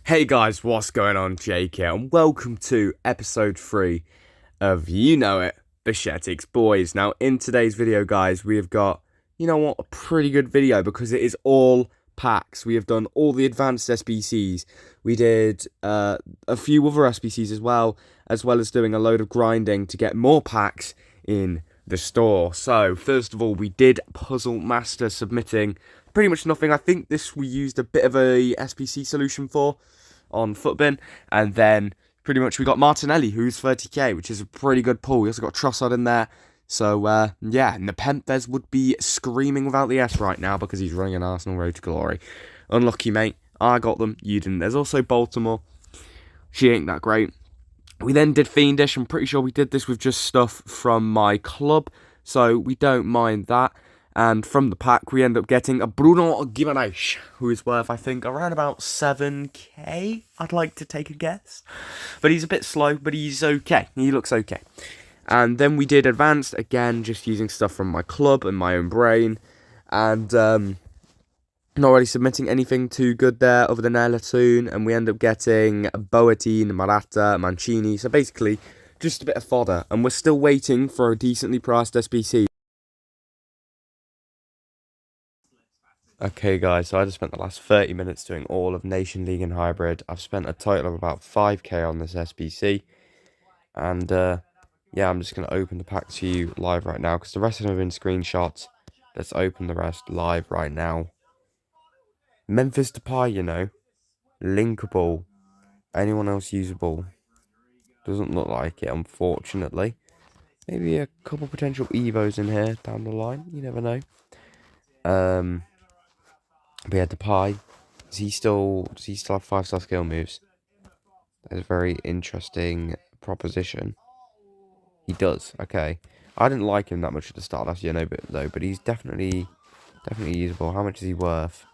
Hey guys, what's going on? Jake here, and welcome to episode 3 of You Know It, Bajcetics Boys. Now, in today's video, guys, we have got, a pretty good video because it is all packs. We have done all the advanced SBCs. We did a few other SBCs as well as doing a load of grinding to get more packs in the store. So, first of all, we did Puzzle Master submitting pretty much nothing. I think this we used a bit of a SBC solution for on Footbin, and then pretty much we got Martinelli, who's 30k, which is a pretty good pull. We also got Trossard in there. So, yeah, Nepenthes would be screaming without the S right now because he's running an Arsenal road to glory. Unlucky, mate. I got them, you didn't. There's also Baltimore. She ain't that great. We then did Fiendish. I'm pretty sure we did this with just stuff from my club, so we don't mind that. And from the pack, we end up getting a Bruno Guimaraes, who is worth, I think, around about 7k, I'd like to take a guess. But he's a bit slow, but he's okay. He looks okay. And then we did Advanced, again, just using stuff from my club and my own brain. And not really submitting anything too good there other than Elatoon. And we end up getting Boateng, Morata, Mancini. So basically, just a bit of fodder. And we're still waiting for a decently priced SBC. Okay guys, so I just spent the last 30 minutes doing all of Nation League and Hybrid. I've spent a total of about 5k on this SBC. And yeah, I'm just going to open the pack to you live right now because the rest of them have been screenshots. Let's open the rest live right now. Memphis Depay, linkable. Anyone else usable? Doesn't look like it, unfortunately. Maybe a couple potential Evos in here down the line. You never know. But yeah, Depay. Does he still have 5-star skill moves? That's a very interesting proposition. He does. Okay. I didn't like him that much at the start last year, but he's definitely usable. How much is he worth?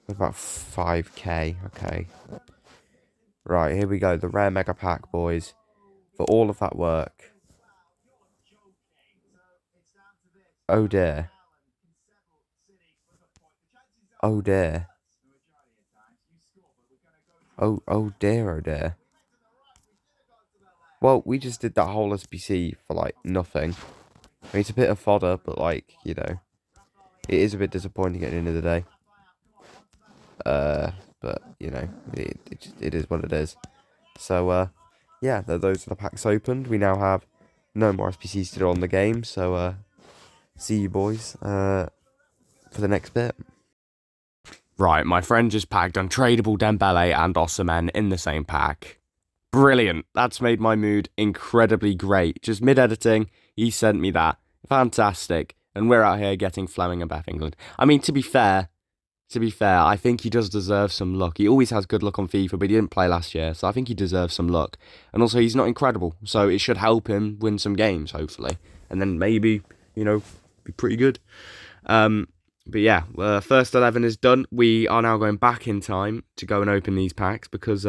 About 5k. Okay. Right, here we go. The rare mega pack, boys. For all of that work. Oh dear. Oh dear. Oh dear, oh dear. Well, we just did that whole SBC for, like, nothing. I mean, it's a bit of fodder, but, like, it is a bit disappointing at the end of the day. But, it is what it is. So, yeah, those are the packs opened. We now have no more SBCs to do on the game, so, see you boys, for the next bit. Right, my friend just packed Untradeable Dembele and Osimhen in the same pack. Brilliant. That's made my mood incredibly great. Just mid-editing, he sent me that. Fantastic. And we're out here getting Fleming and Beth England. I mean, to be fair, I think he does deserve some luck. He always has good luck on FIFA, but he didn't play last year, so I think he deserves some luck. And also, he's not incredible, so it should help him win some games, hopefully. And then maybe, be pretty good. But yeah, first 11 is done. We are now going back in time to go and open these packs because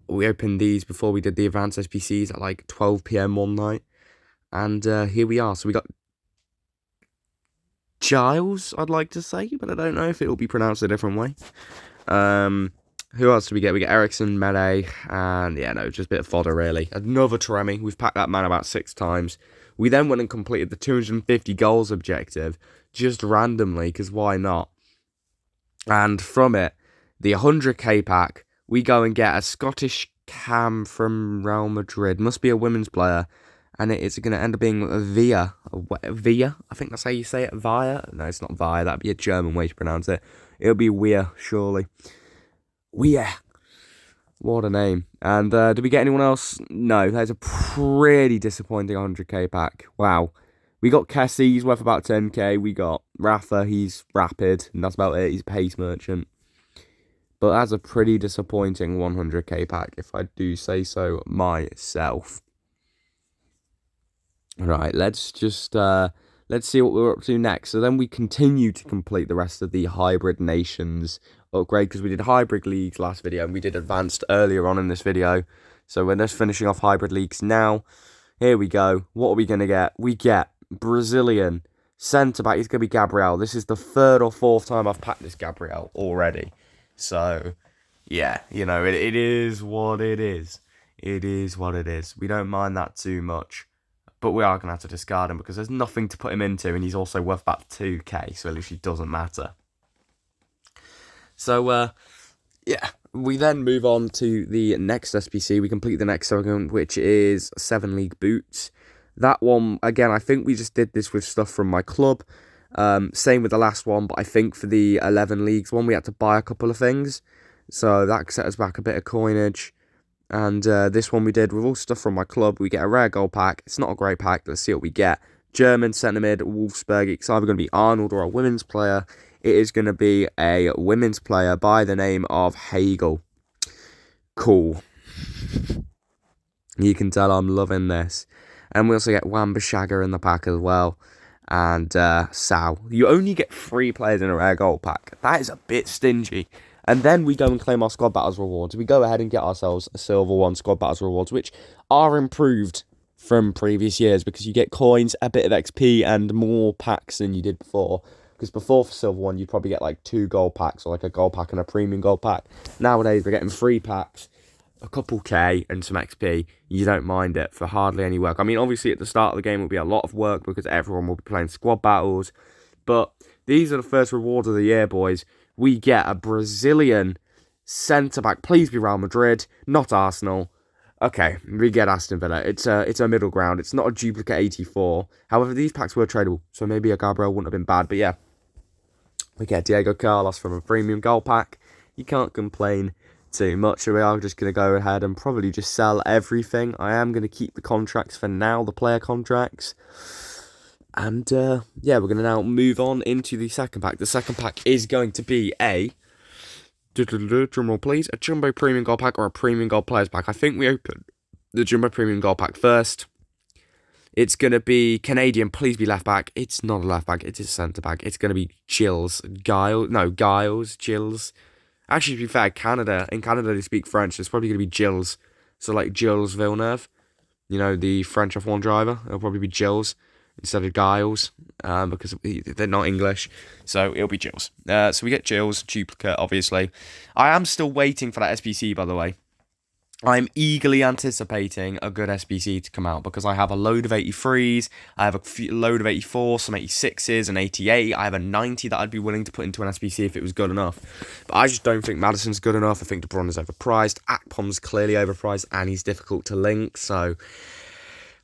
we opened these before we did the advanced SBCs at like 12 PM one night. And here we are. So we got Giles, I'd like to say, but I don't know if it will be pronounced a different way. Who else do we get? We get Ericsson, Mele, and yeah, no, just a bit of fodder, really. Another Taremi. We've packed that man about 6 times. We then went and completed the 250 goals objective, just randomly, because why not? And from it, the 100k pack, we go and get a Scottish cam from Real Madrid. Must be a women's player. And it is going to end up being Via. Via? I think that's how you say it. Via? No, it's not Via. That'd be a German way to pronounce it. It'll be Weir, surely. Weir. What a name. And did we get anyone else? No, that's a pretty disappointing 100k pack. Wow. We got Kessie, he's worth about 10k. We got Rafa, he's rapid. And that's about it. He's a pace merchant. But that's a pretty disappointing 100k pack, if I do say so myself. Right, let's just, let's see what we're up to next. So then we continue to complete the rest of the Hybrid Nations upgrade, because we did Hybrid Leagues last video, and we did Advanced earlier on in this video. So we're just finishing off Hybrid Leagues now. Here we go. What are we going to get? We get Brazilian centre-back. He's going to be Gabriel. This is the 3rd or 4th time I've packed this Gabriel already. So, yeah, it is what it is. It is what it is. We don't mind that too much. But we are going to have to discard him because there's nothing to put him into, and he's also worth about 2k, so it literally doesn't matter. So, yeah, we then move on to the next SBC. We complete the next segment, which is 7 League Boots. That one, again, I think we just did this with stuff from my club. Same with the last one, but I think for the 11 Leagues one, we had to buy a couple of things. So that set us back a bit of coinage. And this one we did with all stuff from my club. We get a rare gold pack. It's not a great pack. Let's see what we get. German centre mid, Wolfsburg. It's either going to be Arnold or a women's player. It is going to be a women's player by the name of Hagel. Cool. You can tell I'm loving this. And we also get Wan-Bissaka in the pack as well. And Sal. You only get 3 players in a rare gold pack. That is a bit stingy. And then we go and claim our Squad Battles rewards. We go ahead and get ourselves a Silver 1 Squad Battles rewards, which are improved from previous years because you get coins, a bit of XP, and more packs than you did before. Because before for Silver 1, you'd probably get like 2 gold packs, or like a gold pack and a premium gold pack. Nowadays, we're getting 3 packs, a couple K, and some XP. You don't mind it for hardly any work. I mean, obviously, at the start of the game, will be a lot of work because everyone will be playing Squad Battles. But these are the first rewards of the year, boys. We get a Brazilian centre-back. Please be Real Madrid, not Arsenal. Okay, we get Aston Villa. It's a middle ground. It's not a duplicate 84. However, these packs were tradable, so maybe a Gabriel wouldn't have been bad. But yeah, we get Diego Carlos from a premium gold pack. You can't complain too much. So we are just going to go ahead and probably just sell everything. I am going to keep the contracts for now, the player contracts. And, yeah, we're going to now move on into the second pack. The second pack is going to be a, drumroll please, a Jumbo Premium Gold Pack or a Premium Gold Players Pack. I think we open the Jumbo Premium Gold Pack first. It's going to be Canadian, please be left back. It's not a left back, it is a centre back. It's going to be Giles. Actually, to be fair, in Canada they speak French. It's probably going to be Gilles. So, like Gilles Villeneuve, the French F1 driver. It'll probably be Gilles instead of Giles, because they're not English, so it'll be Gilles. So we get Gilles, duplicate, obviously. I am still waiting for that SBC, by the way. I'm eagerly anticipating a good SBC to come out, because I have a load of 83s, I have a load of 84, some 86s, and 88, I have a 90 that I'd be willing to put into an SBC if it was good enough. But I just don't think Maddison's good enough. I think De Bruyne is overpriced, Akpom's clearly overpriced, and he's difficult to link, so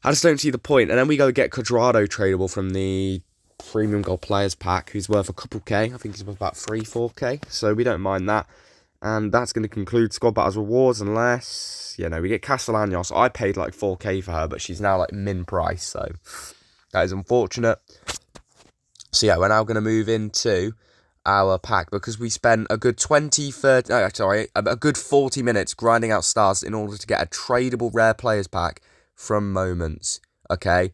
I just don't see the point. And then we go get Cuadrado tradable from the Premium Gold Players Pack, who's worth a couple K. I think he's worth about 3-4K, so we don't mind that. And that's going to conclude Squad Battles rewards, unless, we get Castellanos. I paid like 4K for her, but she's now like min price, so that is unfortunate. So yeah, we're now going to move into our pack, because we spent a good a good 40 minutes grinding out stars in order to get a tradable rare players pack from Moments. Okay,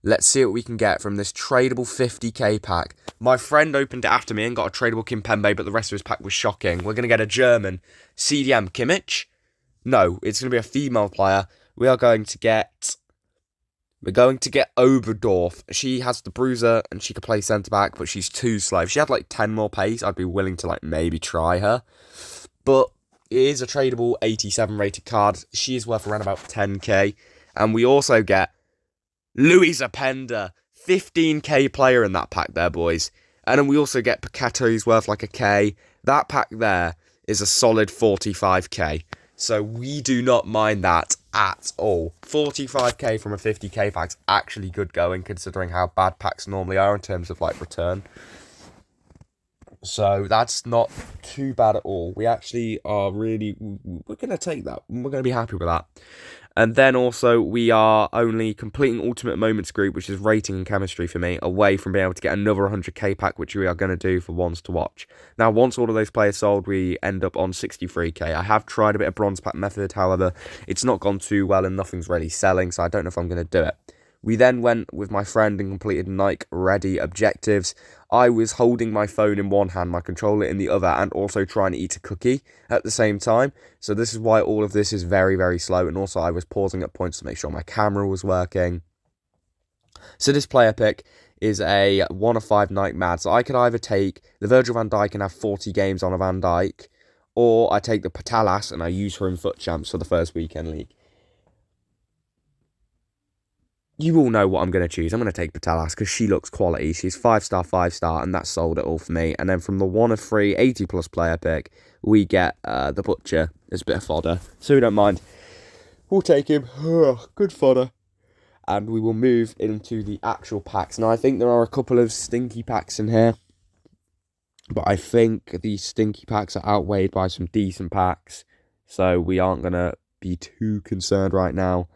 let's see what we can get from this tradable 50k pack. My friend opened it after me and got a tradable Kimpembe, but the rest of his pack was shocking. We're going to get a German CDM Kimmich. No, it's going to be a female player. We're going to get Oberdorf. She has the bruiser and she could play centre-back, but she's too slow. If she had like 10 more pace, I'd be willing to maybe try her. But it is a tradable 87 rated card. She is worth around about 10k. And we also get Luis Openda, 15k player in that pack there, boys. And then we also get Pacato, who's worth like a K. That pack there is a solid 45k. So we do not mind that at all. 45k from a 50k pack's actually good going, considering how bad packs normally are in terms of return. So that's not too bad at all. We actually are we're going to take that. We're going to be happy with that. And then also, we are only completing Ultimate Moments group, which is rating and chemistry for me, away from being able to get another 100k pack, which we are going to do for ones to watch. Now, once all of those players sold, we end up on 63k. I have tried a bit of bronze pack method, however, it's not gone too well and nothing's really selling, so I don't know if I'm going to do it. We then went with my friend and completed Nike Ready objectives. I was holding my phone in one hand, my controller in the other, and also trying to eat a cookie at the same time. So this is why all of this is very, very slow. And also I was pausing at points to make sure my camera was working. So this player pick is a 1 of 5 Nike Mad. So I could either take the Virgil van Dijk and have 40 games on a Van Dijk, or I take the Patalas and I use her in FUT Champs for the first weekend league. You all know what I'm going to choose. I'm going to take Patalas because she looks quality. She's 5-star, 5-star, and that sold it all for me. And then from the 1 of 3 80-plus player pick, we get the Butcher as a bit of fodder. So we don't mind. We'll take him. Good fodder. And we will move into the actual packs. Now, I think there are a couple of stinky packs in here. But I think these stinky packs are outweighed by some decent packs. So we aren't going to be too concerned right now.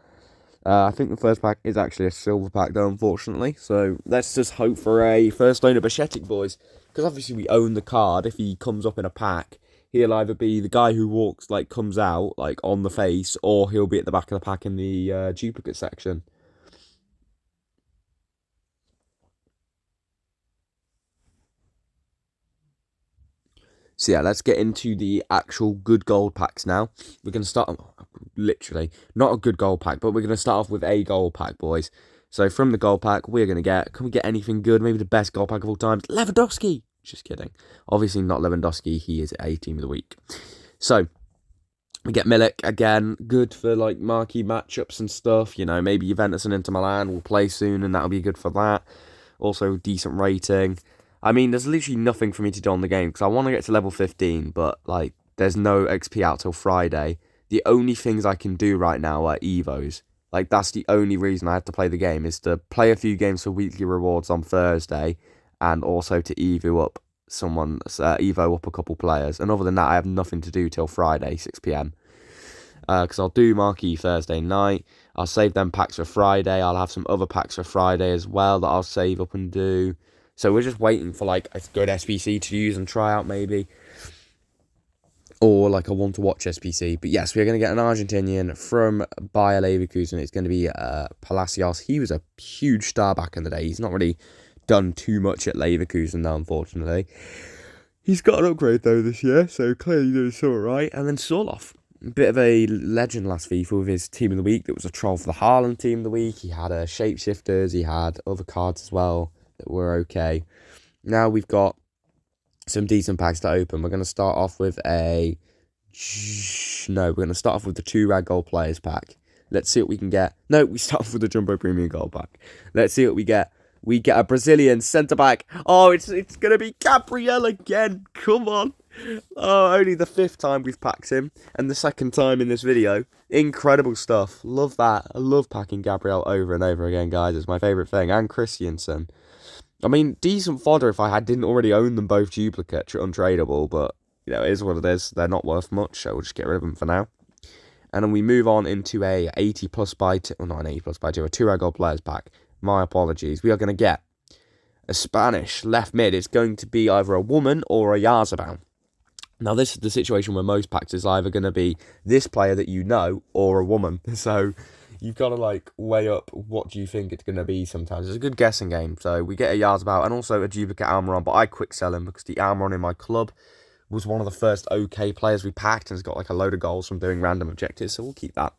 I think the first pack is actually a silver pack, though, unfortunately. So let's just hope for a first owner Bajcetics, boys. Because obviously we own the card. If he comes up in a pack, he'll either be the guy who walks, like, comes out, like, on the face, or he'll be at the back of the pack in the duplicate section. So yeah, let's get into the actual good gold packs now. We're going to start, literally, not a good gold pack, but we're going to start off with a gold pack, boys. So from the gold pack, we're going to get, can we get anything good? Maybe the best gold pack of all time, Lewandowski. Just kidding. Obviously not Lewandowski, he is a team of the week. So, we get Milik, again, good for like marquee matchups and stuff. You know, maybe Juventus and Inter Milan will play soon and that'll be good for that. Also, decent rating. I mean, there's literally nothing for me to do on the game because I want to get to level 15, but like, there's no XP out till Friday. The only things I can do right now are Evos. Like, that's the only reason I have to play the game, is to play a few games for weekly rewards on Thursday and also to Evo up a couple players. And other than that, I have nothing to do till Friday, 6 PM. Because I'll do Marquee Thursday night. I'll save them packs for Friday. I'll have some other packs for Friday as well that I'll save up and do. So we're just waiting for like a good SBC to use and try out maybe. Or like a one-to-watch SBC. But yes, we're going to get an Argentinian from Bayer Leverkusen. It's going to be Palacios. He was a huge star back in the day. He's not really done too much at Leverkusen now, unfortunately. He's got an upgrade though this year, so clearly doing so right. And then Sorloth. A bit of a legend last FIFA with his team of the week. That was a troll for the Haaland team of the week. He had shapeshifters. He had other cards as well that were okay. Now we've got some decent packs to open. We're going to start off with we're going to start off with the 2 rad gold players pack. Let's see what we can get. No, we start off with the Jumbo Premium Gold pack. Let's see what we get. We get a Brazilian centre-back. Oh, it's going to be Gabriel again. Come on. Oh, only the 5th time we've packed him. And the 2nd time in this video. Incredible stuff. Love that. I love packing Gabriel over and over again, guys. It's my favourite thing. And Christiansen. I mean, decent fodder if I didn't already own them both duplicate, untradeable. But, you know, it is what it is. They're not worth much, so we'll just get rid of them for now. And then we move on into a 80 plus by 2. Well, not an 80 plus by 2. A 2 rad gold players pack. My apologies. We are going to get a Spanish left mid. It's going to be either a woman or a Yarzabal. Now, this is the situation where most packs is either going to be this player that you know or a woman. So, you've got to, like, weigh up what do you think it's going to be sometimes. It's a good guessing game. So, we get a Yarzabal and also a duplicate Almiron, but I quick sell him because the Almiron in my club was one of the first okay players we packed and has got, like, a load of goals from doing random objectives. So, we'll keep that.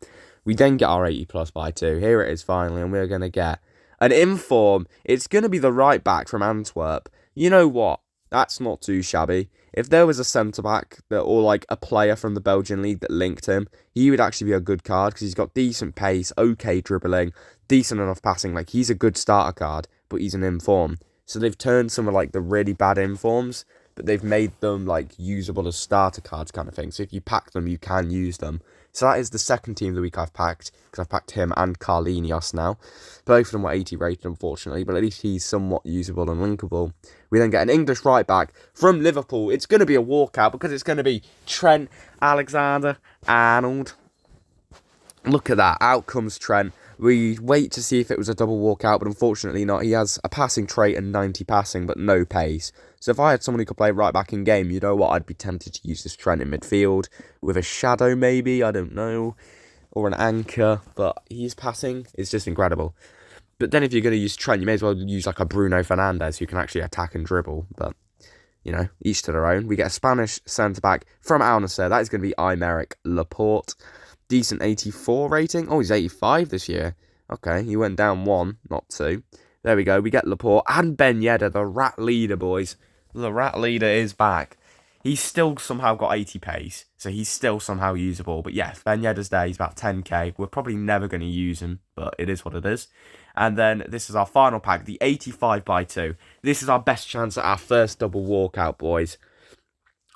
We then get our 80 plus by 2. Here it is finally, and we're going to get an inform. It's going to be the right back from Antwerp. You know what? That's not too shabby. If there was a centre-back or like a player from the Belgian league that linked him, he would actually be a good card because he's got decent pace, okay dribbling, decent enough passing. Like, he's a good starter card, but he's an inform. So they've turned some of like the really bad informs, but they've made them like usable as starter cards kind of thing. So if you pack them, you can use them. So that is the 2nd team of the week I've packed, because I've packed him and Carlinios now. Both of them were 80 rated, unfortunately, but at least he's somewhat usable and linkable. We then get an English right back from Liverpool. It's going to be a walkout because it's going to be Trent Alexander-Arnold. Look at that. Out comes Trent. We wait to see if it was a double walkout, but unfortunately not. He has a passing trait and 90 passing, but no pace. So if I had someone who could play right back in game, you know what? I'd be tempted to use this Trent in midfield with a shadow maybe, I don't know, or an anchor. But his passing is just incredible. But then if you're going to use Trent, you may as well use like a Bruno Fernandes who can actually attack and dribble. But, you know, each to their own. We get a Spanish centre-back from Al Nassr. That is going to be Aymeric Laporte. Decent 84 rating. Oh, he's 85 this year. Okay, he went down 1, not 2. There we go. We get Laporte and Ben Yedder, the rat leader, boys. The rat leader is back. He's still somehow got 80 pace, so he's still somehow usable. But yeah, Ben Yedder's there. He's about 10k. We're probably never going to use him, but it is what it is. And then this is our final pack, the 85x2. This is our best chance at our first double walkout, boys.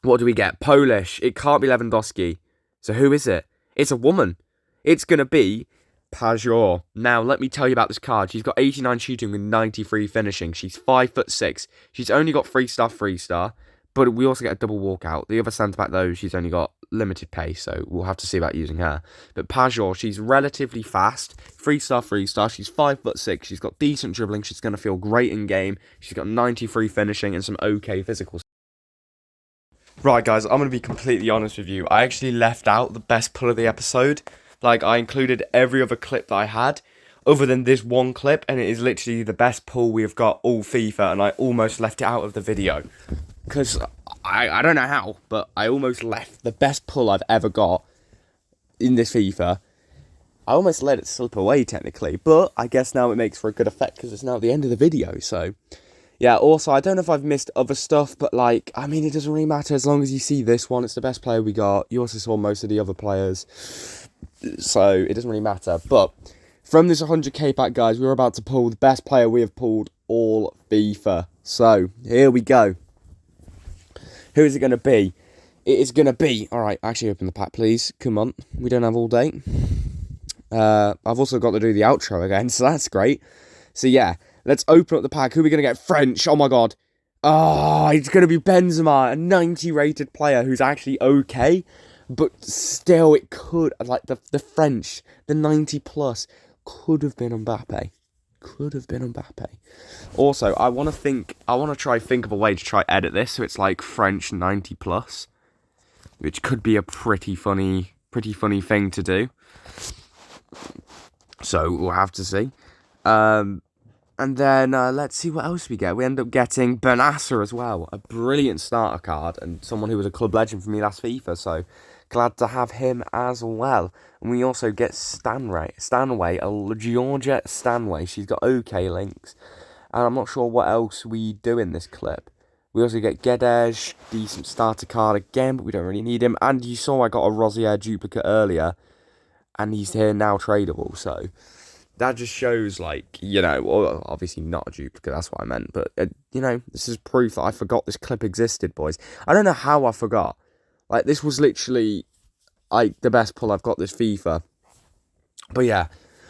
What do we get? Polish. It can't be Lewandowski. So who is it? It's a woman. It's going to be Pajor. Now, let me tell you about this card. She's got 89 shooting with 93 finishing. She's 5'6". She's only got 3-star, but we also get a double walkout. The other centre-back, though, she's only got limited pace, so we'll have to see about using her. But Pajor, she's relatively fast. 3-star. She's 5'6". She's got decent dribbling. She's going to feel great in game. She's got 93 finishing and some okay physical. Right, guys, I'm going to be completely honest with you. I actually left out the best pull of the episode. Like, I included every other clip that I had, other than this one clip, and it is literally the best pull we've got all FIFA, and I almost left it out of the video. Because, I don't know how, but I almost left the best pull I've ever got in this FIFA. I almost let it slip away, technically, but I guess now it makes for a good effect, because it's now at the end of the video, so... Yeah, also, I don't know if I've missed other stuff, but, like, I mean, it doesn't really matter as long as you see this one. It's the best player we got. You also saw most of the other players, so it doesn't really matter. But from this 100k pack, guys, we're about to pull the best player we have pulled all FIFA. So, here we go. Who is it going to be? It is going to be... All right, actually open the pack, please. Come on, we don't have all day. I've also got to do the outro again, so that's great. So, yeah. Let's open up the pack. Who are we going to get? French. Oh, my God. Oh, it's going to be Benzema, a 90 rated player who's actually okay. But still, it could, like, the French, the 90 plus, could have been Mbappe. Could have been Mbappe. Also, I want to try think of a way to try edit this so it's like French 90 plus, which could be a pretty funny thing to do. So, we'll have to see. And then, let's see what else we get. We end up getting Benassa as well. A brilliant starter card. And someone who was a club legend for me last FIFA. So, glad to have him as well. And we also get Stanway, a Georgia Stanway. She's got okay links. And I'm not sure what else we do in this clip. We also get Gedej, decent starter card again, but we don't really need him. And you saw I got a Rosier duplicate earlier. And he's here now tradable, so... That just shows, like, you know, well, obviously not a duplicate, that's what I meant. But, you know, this is proof that I forgot this clip existed, boys. I don't know how I forgot. Like, this was literally, like, the best pull I've got this FIFA. But, yeah,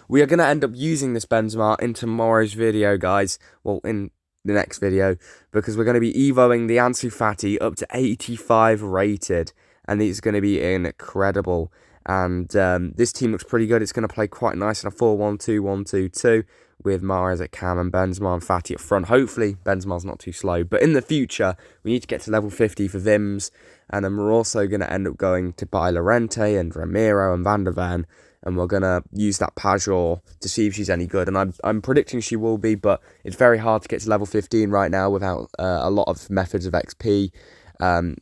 we are going to end up using this Benzema in tomorrow's video, guys. Well, in the next video. Because we're going to be evoing the Ansu Fati up to 85 rated. And it's going to be incredible. And this team looks pretty good. It's going to play quite nice in a 4-1-2-1-2-2 with Mahrez at cam and Benzema and Fati at front. Hopefully, Benzema's not too slow. But in the future, we need to get to level 50 for Vims. And then we're also going to end up going to buy Llorente and Ramiro and Van der Ven. And we're going to use that Pajor to see if she's any good. And I'm predicting she will be, but it's very hard to get to level 15 right now without a lot of methods of XP.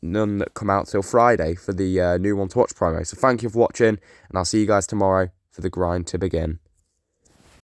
None that come out till Friday for the new one to watch promo. So thank you for watching, and I'll see you guys tomorrow for the grind to begin.